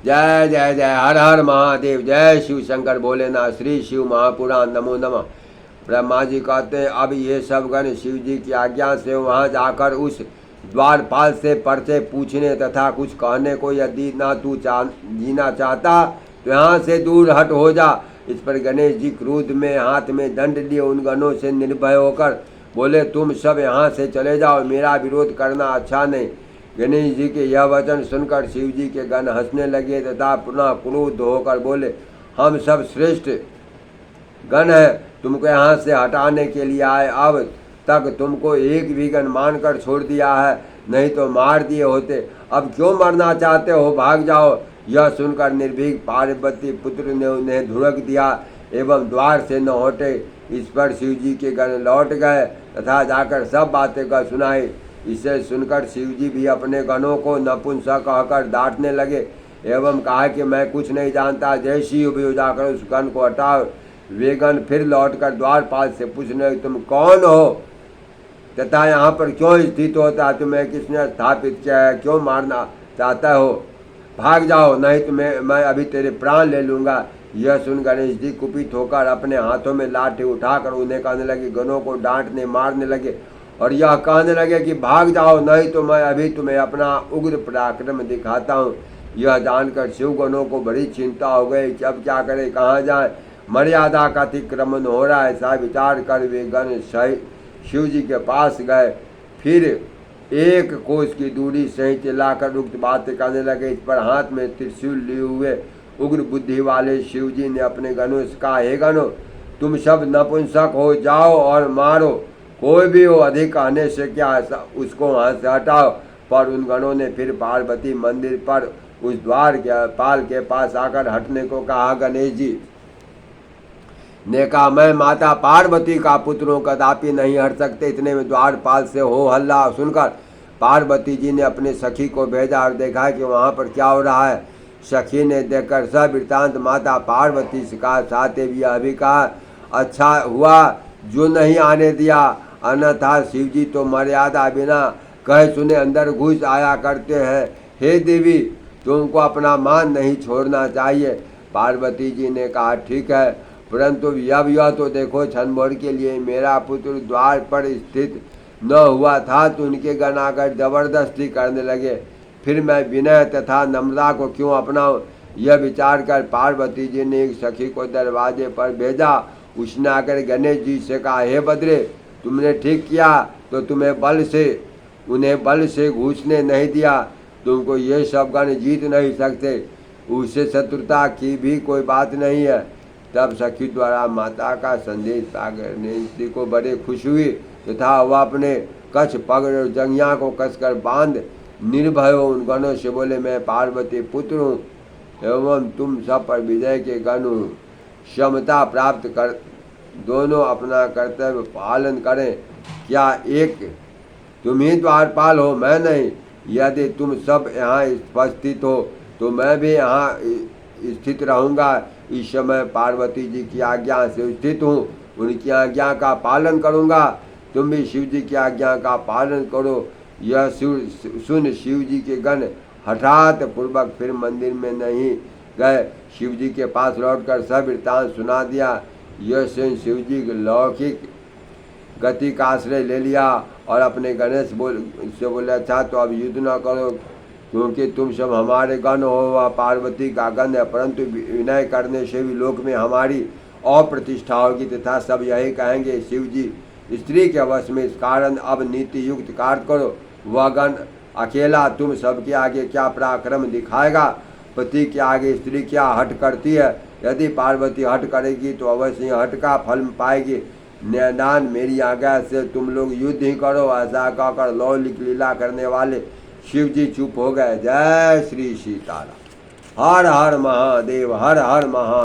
जय जय जय, हर हर महादेव, जय शिव शंकर भोलेनाथ, श्री शिव महापुराण, नमो नमः। ब्रह्मा जी कहते हैं अब ये सब गण शिव जी की आज्ञा से वहाँ जाकर उस द्वारपाल से पर्चे पूछने तथा कुछ कहने को, यदि ना तू जीना चाहता तो यहाँ से दूर हट हो जा। इस पर गणेश जी क्रोध में हाथ में दंड लिए उन गणों से निर्भय होकर बोले, तुम सब यहाँ से चले जाओ, मेरा विरोध करना अच्छा नहीं। गणेश जी के यह वचन सुनकर शिव जी के गण हंसने लगे तथा पुनः क्रुद्ध होकर बोले, हम सब श्रेष्ठ गण है, तुमको यहाँ से हटाने के लिए आए। अब तक तुमको एक भी गण मानकर छोड़ दिया है, नहीं तो मार दिए होते। अब क्यों मरना चाहते हो, भाग जाओ। यह सुनकर निर्भीक पार्वती पुत्र ने उन्हें धुड़क दिया एवं द्वार से न हटे। इस पर शिव जी के गण लौट गए तथा जाकर सब बातें कर सुनाई। इसे सुनकर शिव जी भी अपने गणों को नपुंसक कहकर डांटने लगे एवं कहा कि मैं कुछ नहीं जानता, जय शिव जाकर उस गण को हटाओ। वे गण फिर लौटकर द्वारपाल से पूछने लगे, तुम कौन हो तथा यहाँ पर क्यों स्थित होता है, तुम्हें किसने स्थापित किया है, क्यों मारना चाहता हो, भाग जाओ, नहीं तो मैं अभी तेरे प्राण ले लूँगा। यह सुन गणेश जी कुपित होकर अपने हाथों में लाठी उठाकर उन्हें कहने लगे, गणों को डांटने मारने लगे और यह कहने लगे कि भाग जाओ, नहीं तो मैं अभी तुम्हें अपना उग्र पराक्रम दिखाता हूँ। यह जानकर शिवगणों को बड़ी चिंता हो गई कि अब क्या करें, कहाँ जाए, मर्यादा का अतिक्रमण हो रहा है। ऐसा विचार कर वे गण शिव जी के पास गए, फिर एक कोस की दूरी से चिल्लाकर उक्त बातें करने लगे। इस पर हाथ में त्रिशूल लिए हुए उग्र बुद्धि वाले शिव जी ने अपने गणों से कहा, हे गणों, तुम सब नपुंसक हो, जाओ और मारो, कोई भी हो, अधिक कहने से क्या, उसको वहाँ से हटाओ। पर उन गणों ने फिर पार्वती मंदिर पर उस द्वार के पाल के पास आकर हटने को कहा। गणेश जी ने कहा, मैं माता पार्वती का पुत्र हूँ, कदापि नहीं हट सकते। इतने में द्वारपाल से हो हल्ला सुनकर पार्वती जी ने अपने सखी को भेजा और देखा कि वहाँ पर क्या हो रहा है। सखी ने देखकर सब वृत्तांत माता पार्वती से कहा। साथ ही यह भी कहा, अच्छा हुआ जो नहीं आने दिया, अन्यथा शिव जी तो मर्यादा बिना कहे सुने अंदर घुस आया करते हैं। हे देवी, तुमको अपना मान नहीं छोड़ना चाहिए। पार्वती जी ने कहा, ठीक है, परंतु अब यह तो देखो, क्षण भर के लिए मेरा पुत्र द्वार पर स्थित न हुआ था तो उनके गण आकर जबरदस्ती करने लगे, फिर मैं विनय तथा नम्रता को क्यों अपनाऊं। यह विचार कर पार्वती जी ने एक सखी को दरवाजे पर भेजा। उसने आकर गणेश जी से कहा, हे बद्रे, तुमने ठीक किया, तो उन्हें बल से घुसने नहीं दिया, तुमको ये सब गण जीत नहीं सकते, उससे शत्रुता की भी कोई बात नहीं है। तब सखी द्वारा माता का संदेश पाकर गणेश जी को बड़े खुश हुई तथा वह अपने कच्छ पगड़ और जंघिया को कसकर बांध निर्भय उन गणों से बोले, मैं पार्वती पुत्र हूँ एवं तुम सब पर विजय के गण हूँ। क्षमता प्राप्त कर दोनों अपना कर्तव्य पालन करें। क्या एक तुम ही द्वारपाल हो, मैं नहीं? यदि तुम सब यहाँ उपस्थित हो तो मैं भी यहाँ स्थित रहूँगा। इस समय पार्वती जी की आज्ञा से स्थित हूँ, उनकी आज्ञा का पालन करूँगा, तुम भी शिव जी की आज्ञा का पालन करो। यह सुन शिव जी के गण हठात पूर्वक फिर मंदिर में नहीं गए, शिव जी के पास लौटकर सब वृत्तांत सुना दिया। यह सुन शिव जी लौकिक गति का आश्रय ले लिया और अपने गणेश से बोले, अच्छा तो अब युद्ध न करो, क्योंकि तुम सब हमारे गण हो, वह पार्वती का गण है, परंतु विनय करने से भी लोक में हमारी अप्रतिष्ठा होगी तथा सब यही कहेंगे, शिव जी स्त्री के वश में, इस कारण अब नीति युक्त कार्य करो। वह गण अकेला तुम सबके आगे क्या पराक्रम दिखाएगा? पति के आगे स्त्री क्या हट करती है? यदि पार्वती हट करेगी तो अवश्य हट का फल पाएगी। न्यायदान मेरी आज्ञा से तुम लोग युद्ध ही करो। ऐसा कहकर लौकिक लीला करने वाले शिव जी चुप हो गए। जय श्री सीताराम। हर हर महादेव, हर हर महा